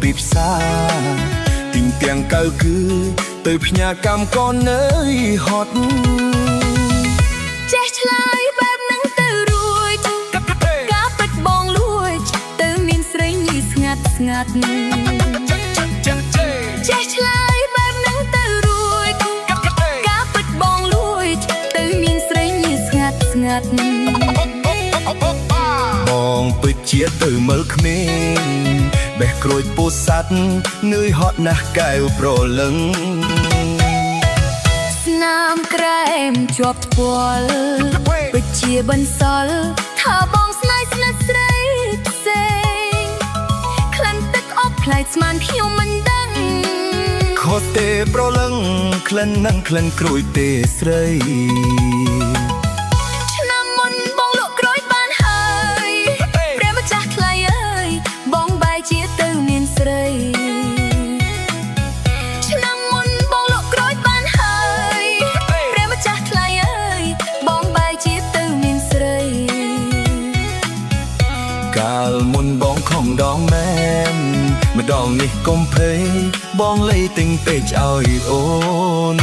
ពីផ្សារទីងទាំងកៅគឺទៅផ្ញើកម្មកូននៅហត់ចេះឆ្លើយបែបហ្នឹងទៅរួចការពិតបងលួចទៅមានស្រីញីស្ងាត់ស្ងាត់ចេះឆ្លើយបែបហ្នឹងទៅរួចការពិតបងលួចទៅមានស្រីញីស្ងាត់ស្ងាត់បងពិតជាទៅមើលក្មេងបេះក្រួយពោះសัตว์នឿយហត់ណាស់កែវប្រលឹងស្នាមក្រែមជាប់ពាល់ពិតជាបន្សល់ថាបងស្នេហ៍ស្និទ្ធស្រីផ្សេងក្លិនទឹកអបផ្លែកស្មានខ្ញុំមិនដឹងខុសទេប្រលឹងក្លិននឹងក្លិនក្រួយទេស្រីឆ្នាំមុនបងលក់ក្រួយបានហើយព្រះម្ចាស់ថ្លៃអើយបងបែរជាទៅមានស្រីឆ្នាំមុនបងលក់ក្រួយបានហើយព្រះម្ចាស់ថ្លៃអើយបងបែរជាទៅមានស្រីកាលមុនបងខំដងមែនម្ដងនេះកុំភ័យបងលៃទិញពេកឲ្យអូន